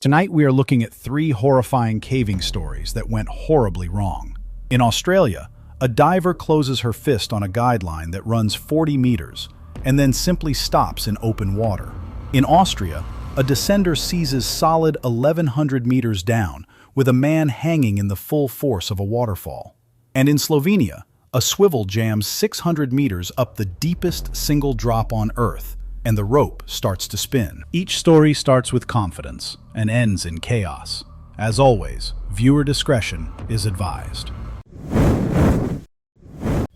Tonight we are looking at 3 horrifying caving stories that went horribly wrong. In Australia, a diver closes her fist on a guideline that runs 40 meters and then simply stops in open water. In Austria, a descender seizes solid 1,100 meters down with a man hanging in the full force of a waterfall. And in Slovenia, a swivel jams 600 meters up the deepest single drop on Earth, and the rope starts to spin. Each story starts with confidence and ends in chaos. As always, viewer discretion is advised.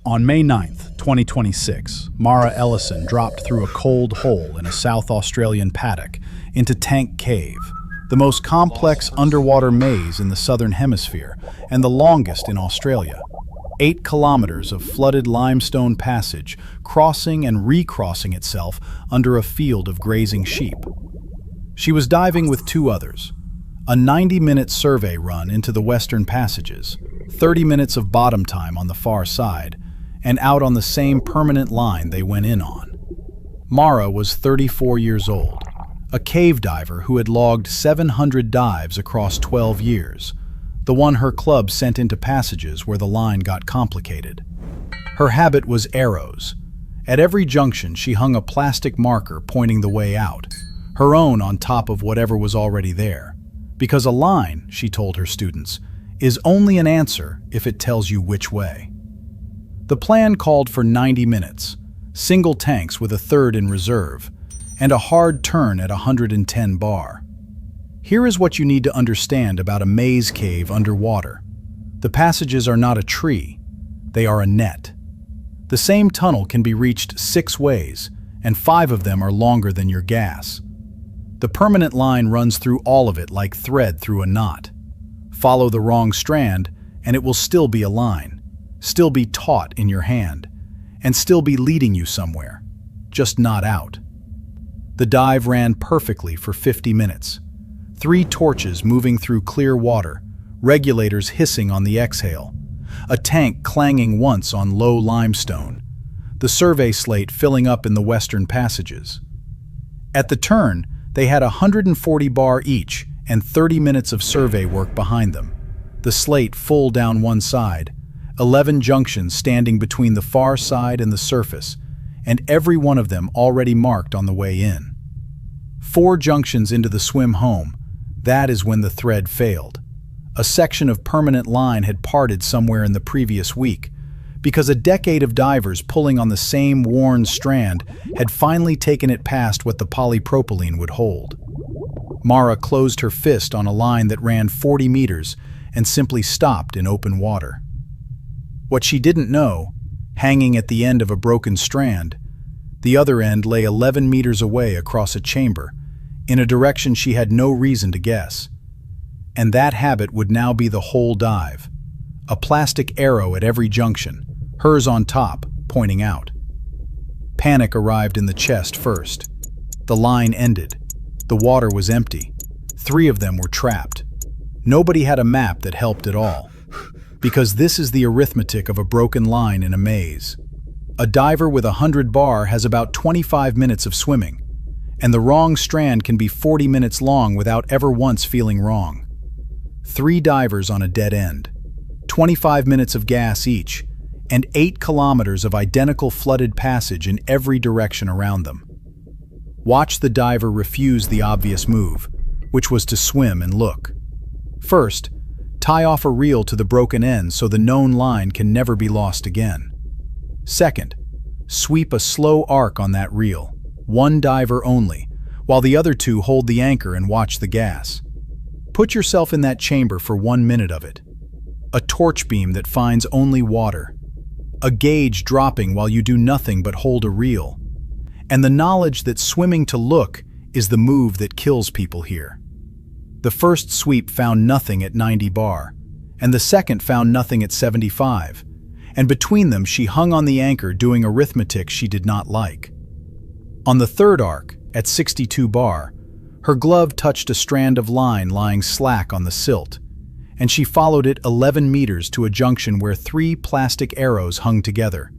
On May 9th, 2026, Mara Ellison dropped through a cold hole in a South Australian paddock into Tank Cave, the most complex underwater maze in the Southern Hemisphere and the longest in Australia. 8 kilometers of flooded limestone passage, crossing and recrossing itself under a field of grazing sheep. She was diving with 2 others. A 90-minute survey run into the western passages, 30 minutes of bottom time on the far side, and out on the same permanent line they went in on. Mara was 34 years old, a cave diver who had logged 700 dives across 12 years, the one her club sent into passages where the line got complicated. Her habit was arrows. At every junction she hung a plastic marker pointing the way out, her own on top of whatever was already there. Because a line, she told her students, is only an answer if it tells you which way. The plan called for 90 minutes, single tanks with a third in reserve, and a hard turn at 110 bar. Here is what you need to understand about a maze cave underwater. The passages are not a tree, they are a net. The same tunnel can be reached 6 ways, and 5 of them are longer than your gas. The permanent line runs through all of it like thread through a knot. Follow the wrong strand, and it will still be a line, still be taut in your hand, and still be leading you somewhere, just not out. The dive ran perfectly for 50 minutes. 3 torches moving through clear water, regulators hissing on the exhale, a tank clanging once on low limestone, the survey slate filling up in the western passages. At the turn, they had 140 bar each and 30 minutes of survey work behind them, the slate full down one side, 11 junctions standing between the far side and the surface, and every one of them already marked on the way in. 4 junctions into the swim home, that is when the thread failed. A section of permanent line had parted somewhere in the previous week, because a decade of divers pulling on the same worn strand had finally taken it past what the polypropylene would hold. Mara closed her fist on a line that ran 40 meters and simply stopped in open water. What she didn't know, hanging at the end of a broken strand, the other end lay 11 meters away across a chamber, in a direction she had no reason to guess. And that habit would now be the whole dive. A plastic arrow at every junction, hers on top, pointing out. Panic arrived in the chest first. The line ended. The water was empty. 3 of them were trapped. Nobody had a map that helped at all. Because this is the arithmetic of a broken line in a maze. A diver with 100 bar has about 25 minutes of swimming, and the wrong strand can be 40 minutes long without ever once feeling wrong. 3 divers on a dead end, 25 minutes of gas each, and 8 kilometers of identical flooded passage in every direction around them. Watch the diver refuse the obvious move, which was to swim and look. First, tie off a reel to the broken end so the known line can never be lost again. Second, sweep a slow arc on that reel, 1 diver only, while the other 2 hold the anchor and watch the gas. Put yourself in that chamber for 1 minute of it. A torch beam that finds only water. A gauge dropping while you do nothing but hold a reel. And the knowledge that swimming to look is the move that kills people here. The first sweep found nothing at 90 bar, and the second found nothing at 75, and between them she hung on the anchor doing arithmetic she did not like. On the third arc, at 62 bar, her glove touched a strand of line lying slack on the silt, and she followed it 11 meters to a junction where 3 plastic arrows hung together,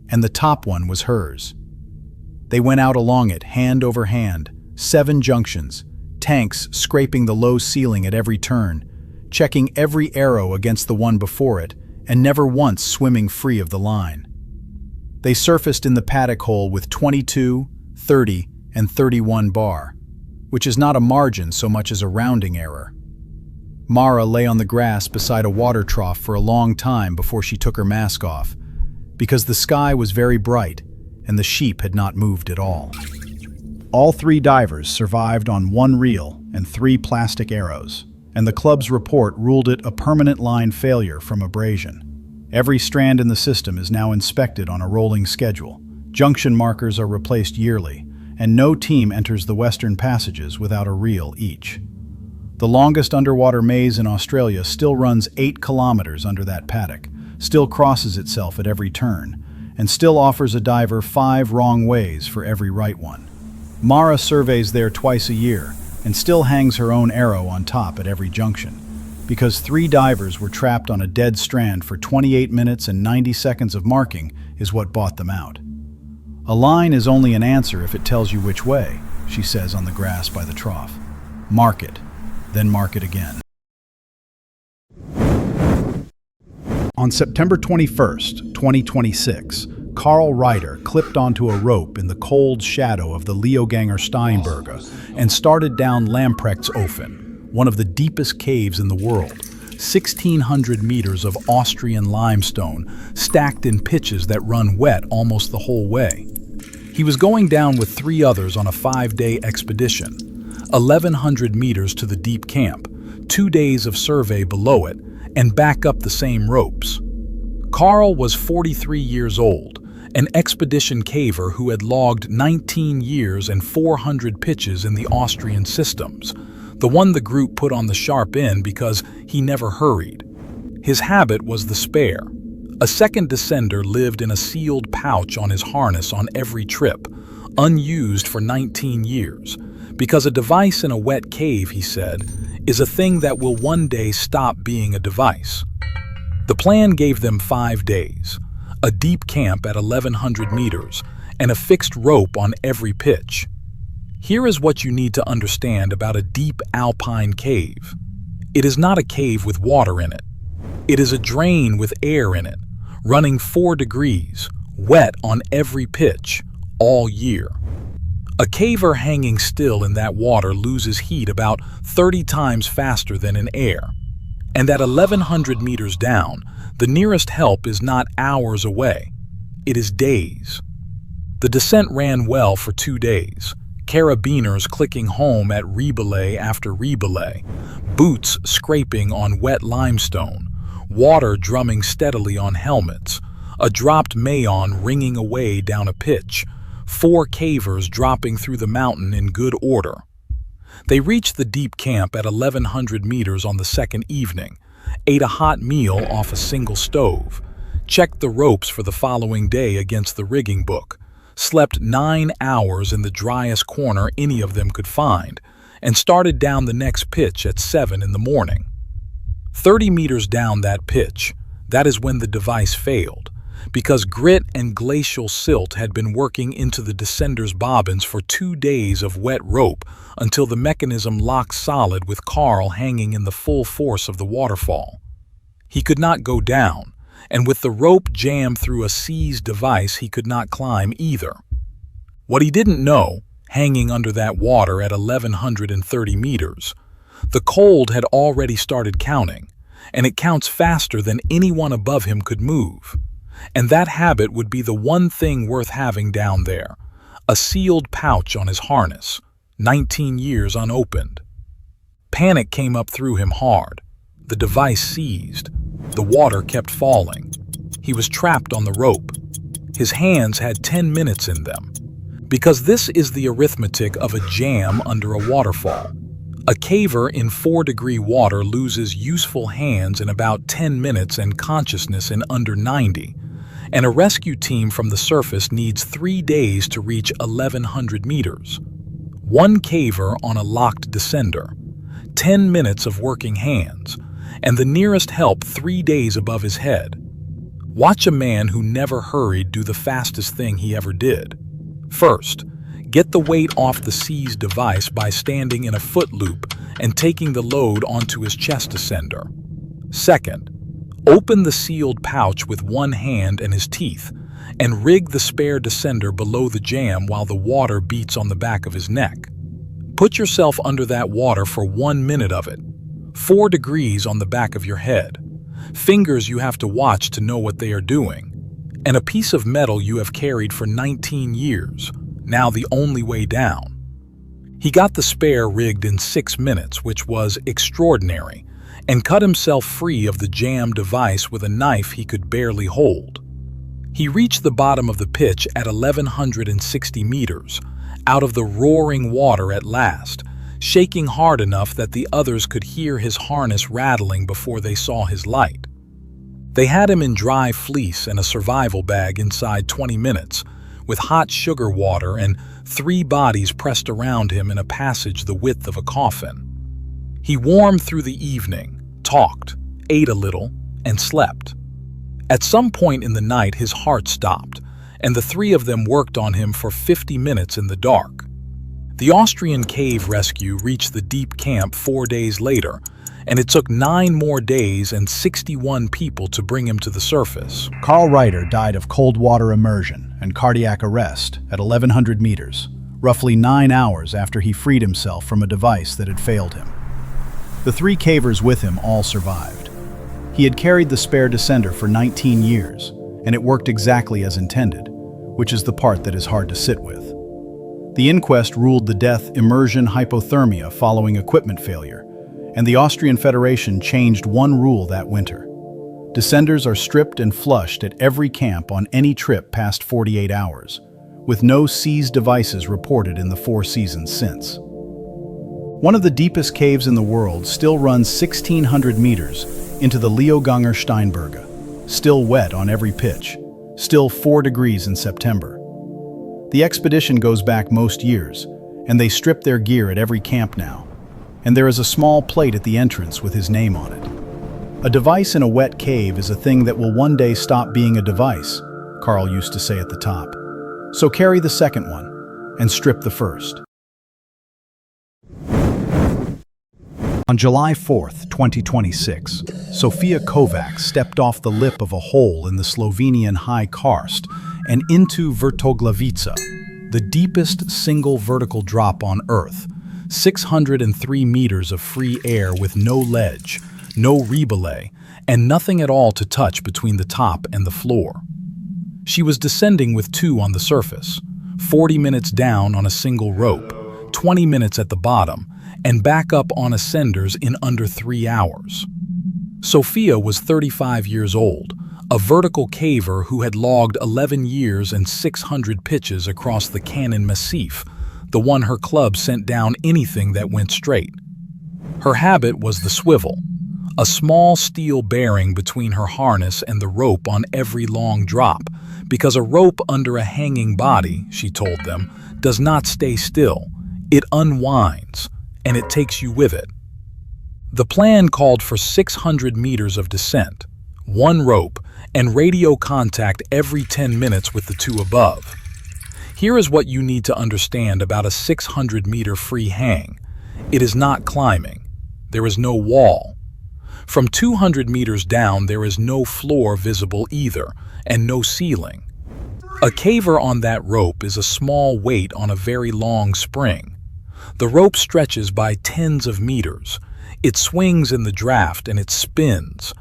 and the top one was hers. They went out along it hand over hand, 7 junctions, tanks scraping the low ceiling at every turn, checking every arrow against the one before it, and never once swimming free of the line. They surfaced in the paddock hole with 22, 30, and 31 bar, which is not a margin so much as a rounding error. Mara lay on the grass beside a water trough for a long time before she took her mask off, because the sky was very bright and the sheep had not moved at all. All 3 divers survived on 1 reel and 3 plastic arrows, and the club's report ruled it a permanent line failure from abrasion. Every strand in the system is now inspected on a rolling schedule. Junction markers are replaced yearly, and no team enters the western passages without a reel each. The longest underwater maze in Australia still runs 8 kilometers under that paddock, still crosses itself at every turn, and still offers a diver 5 wrong ways for every right one. Mara surveys there twice a year, and still hangs her own arrow on top at every junction, because 3 divers were trapped on a dead strand for 28 minutes and 90 seconds of marking is what bought them out. A line is only an answer if it tells you which way, she says on the grass by the trough. Mark it, then mark it again. On September 21st, 2026, Carl Ryder clipped onto a rope in the cold shadow of the Leoganger Steinberge and started down Lamprechtsofen, one of the deepest caves in the world, 1,600 meters of Austrian limestone stacked in pitches that run wet almost the whole way. He was going down with 3 others on a 5-day expedition, 1,100 meters to the deep camp, 2 days of survey below it, and back up the same ropes. Carl was 43 years old, an expedition caver who had logged 19 years and 400 pitches in the Austrian systems, the one the group put on the sharp end because he never hurried. His habit was the spare. A second descender lived in a sealed pouch on his harness on every trip, unused for 19 years, because a device in a wet cave, he said, is a thing that will one day stop being a device. The plan gave them 5 days, a deep camp at 1,100 meters, and a fixed rope on every pitch. Here is what you need to understand about a deep alpine cave. It is not a cave with water in it. It is a drain with air in it, running 4 degrees, wet on every pitch, all year. A caver hanging still in that water loses heat about 30 times faster than in air. And at 1,100 meters down, the nearest help is not hours away. It is days. The descent ran well for 2 days. Carabiners clicking home at rebelay after rebelay, boots scraping on wet limestone, water drumming steadily on helmets, a dropped mayon ringing away down a pitch, 4 cavers dropping through the mountain in good order. They reached the deep camp at 1,100 meters on the second evening, ate a hot meal off a single stove, checked the ropes for the following day against the rigging book, slept 9 hours in the driest corner any of them could find, and started down the next pitch at 7 in the morning. 30 meters down that pitch, that is when the device failed, because grit and glacial silt had been working into the descender's bobbins for 2 days of wet rope until the mechanism locked solid with Carl hanging in the full force of the waterfall. He could not go down, and with the rope jammed through a seized device he could not climb either. What he didn't know, hanging under that water at 1,130 meters, the cold had already started counting, and it counts faster than anyone above him could move. And that habit would be the one thing worth having down there, a sealed pouch on his harness, 19 years unopened. Panic came up through him hard. The device seized. The water kept falling. He was trapped on the rope. His hands had 10 minutes in them. Because this is the arithmetic of a jam under a waterfall. A caver in 4-degree water loses useful hands in about 10 minutes and consciousness in under 90. And a rescue team from the surface needs 3 days to reach 1,100 meters. 1 caver on a locked descender, 10 minutes of working hands, and the nearest help 3 days above his head. Watch a man who never hurried do the fastest thing he ever did. First, Get the weight off the seize device by standing in a foot loop and taking the load onto his chest ascender. Second, open the sealed pouch with one hand and his teeth, and rig the spare descender below the jam while the water beats on the back of his neck. Put yourself under that water for 1 minute of it, 4 degrees on the back of your head, fingers you have to watch to know what they are doing, and a piece of metal you have carried for 19 years, now the only way down. He got the spare rigged in 6 minutes, which was extraordinary, and cut himself free of the jam device with a knife he could barely hold. He reached the bottom of the pitch at 1,160 meters, out of the roaring water at last, shaking hard enough that the others could hear his harness rattling before they saw his light. They had him in dry fleece and a survival bag inside 20 minutes, with hot sugar water and 3 bodies pressed around him in a passage the width of a coffin. He warmed through the evening, talked, ate a little, and slept. At some point in the night, his heart stopped, and the 3 of them worked on him for 50 minutes in the dark. The Austrian cave rescue reached the deep camp 4 days later, and it took 9 more days and 61 people to bring him to the surface. Carl Reiter died of cold water immersion and cardiac arrest at 1,100 meters, roughly 9 hours after he freed himself from a device that had failed him. The 3 cavers with him all survived. He had carried the spare descender for 19 years, and it worked exactly as intended, which is the part that is hard to sit with. The inquest ruled the death immersion hypothermia following equipment failure, and the Austrian Federation changed one rule that winter. Descenders are stripped and flushed at every camp on any trip past 48 hours, with no seized devices reported in the 4 seasons since. One of the deepest caves in the world still runs 1,600 meters into the Leoganger Steinberge, still wet on every pitch, still 4 degrees in September. The expedition goes back most years, and they strip their gear at every camp now, and there is a small plate at the entrance with his name on it. A device in a wet cave is a thing that will one day stop being a device, Carl used to say at the top. So carry the second one, and strip the first. On July 4th, 2026, Sofia Kovacs stepped off the lip of a hole in the Slovenian high karst and into Vrtoglavica, the deepest single vertical drop on Earth, 603 meters of free air with no ledge, no rebelay, and nothing at all to touch between the top and the floor. She was descending with 2 on the surface, 40 minutes down on a single rope, 20 minutes at the bottom, and back up on ascenders in under 3 hours. Sofia was 35 years old, a vertical caver who had logged 11 years and 600 pitches across the Cannon Massif, the one her club sent down anything that went straight. Her habit was the swivel, a small steel bearing between her harness and the rope on every long drop, because a rope under a hanging body, she told them, does not stay still. It unwinds, and it takes you with it. The plan called for 600 meters of descent, 1 rope, and radio contact every 10 minutes with the 2 above. Here is what you need to understand about a 600-meter free hang. It is not climbing. There is no wall. From 200 meters down, there is no floor visible either, and no ceiling. A caver on that rope is a small weight on a very long spring. The rope stretches by tens of meters. It swings in the draft and it spins.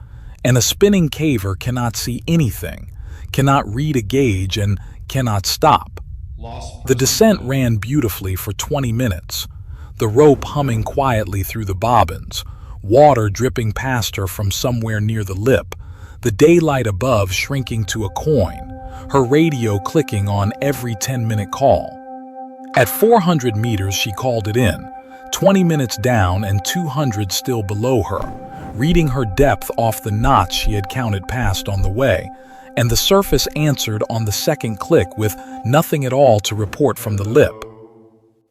And a spinning caver cannot see anything, cannot read a gauge, and cannot stop. The descent ran beautifully for 20 minutes, the rope humming quietly through the bobbins, water dripping past her from somewhere near the lip, the daylight above shrinking to a coin, her radio clicking on every 10-minute call. At 400 meters, she called it in, 20 minutes down and 200 still below her, reading her depth off the knots she had counted past on the way, and the surface answered on the second click with nothing at all to report from the lip.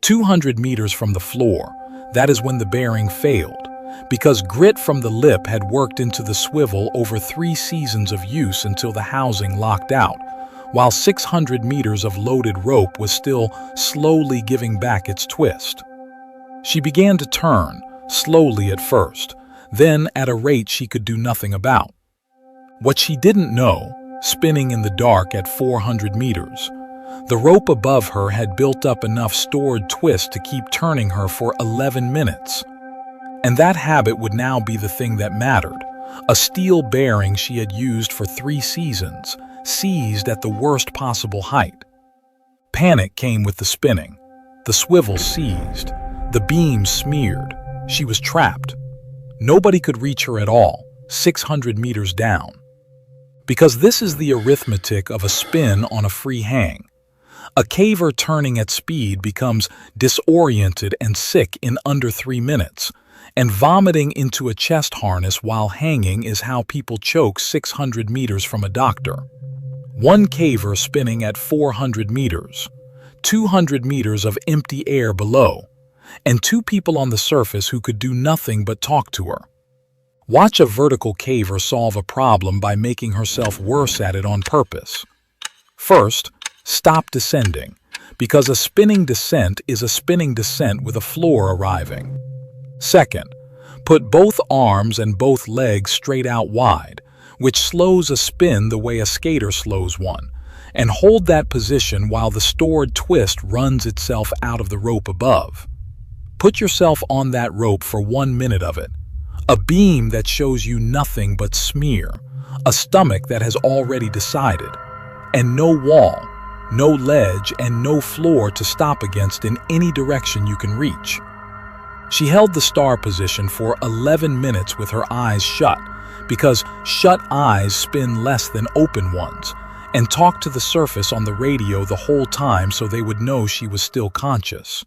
200 meters from the floor, that is when the bearing failed, because grit from the lip had worked into the swivel over 3 seasons of use until the housing locked out, while 600 meters of loaded rope was still slowly giving back its twist. She began to turn, slowly at first, then at a rate she could do nothing about. What she didn't know, spinning in the dark at 400 meters, the rope above her had built up enough stored twist to keep turning her for 11 minutes. And that habit would now be the thing that mattered, a steel bearing she had used for 3 seasons, seized at the worst possible height. Panic came with the spinning. The swivel seized. The beam smeared. She was trapped. Nobody could reach her at all, 600 meters down. Because this is the arithmetic of a spin on a free hang. A caver turning at speed becomes disoriented and sick in under 3 minutes, and vomiting into a chest harness while hanging is how people choke 600 meters from a doctor. One caver spinning at 400 meters, 200 meters of empty air below, and 2 people on the surface who could do nothing but talk to her. Watch a vertical caver solve a problem by making herself worse at it on purpose. First, stop descending, because a spinning descent is a spinning descent with a floor arriving. Second, put both arms and both legs straight out wide, which slows a spin the way a skater slows one, and hold that position while the stored twist runs itself out of the rope above. Put yourself on that rope for 1 minute of it, a beam that shows you nothing but smear, a stomach that has already decided, and no wall, no ledge, and no floor to stop against in any direction you can reach. She held the star position for 11 minutes with her eyes shut, because shut eyes spin less than open ones, and talked to the surface on the radio the whole time so they would know she was still conscious.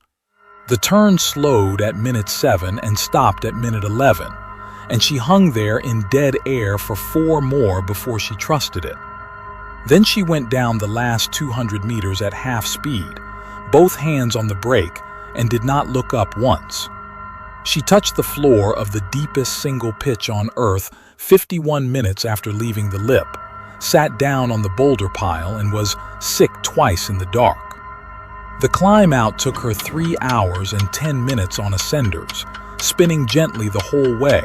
The turn slowed at minute 7 and stopped at minute 11, and she hung there in dead air for 4 more before she trusted it. Then she went down the last 200 meters at half speed, both hands on the brake, and did not look up once. She touched the floor of the deepest single pitch on Earth 51 minutes after leaving the lip, sat down on the boulder pile, and was sick twice in the dark. The climb out took her 3 hours and 10 minutes on ascenders, spinning gently the whole way,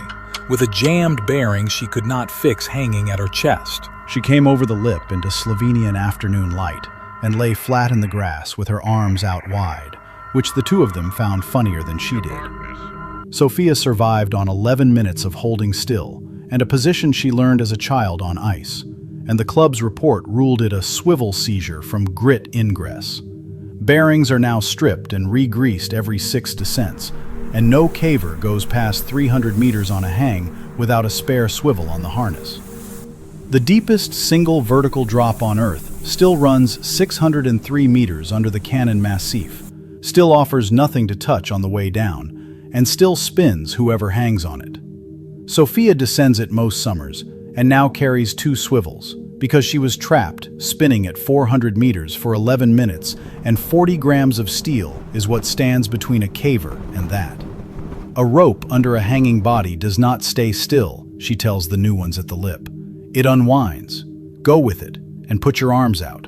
with a jammed bearing she could not fix hanging at her chest. She came over the lip into Slovenian afternoon light and lay flat in the grass with her arms out wide, which the 2 of them found funnier than she did. Sophia survived on 11 minutes of holding still and a position she learned as a child on ice, and the club's report ruled it a swivel seizure from grit ingress. Bearings are now stripped and re-greased every 6 descents, and no caver goes past 300 meters on a hang without a spare swivel on the harness. The deepest single vertical drop on Earth still runs 603 meters under the Cannon Massif, still offers nothing to touch on the way down, and still spins whoever hangs on it. Sophia descends it most summers, and now carries 2 swivels, because she was trapped, spinning at 400 meters for 11 minutes, and 40 grams of steel is what stands between a caver and that. A rope under a hanging body does not stay still, she tells the new ones at the lip. It unwinds. Go with it, and put your arms out.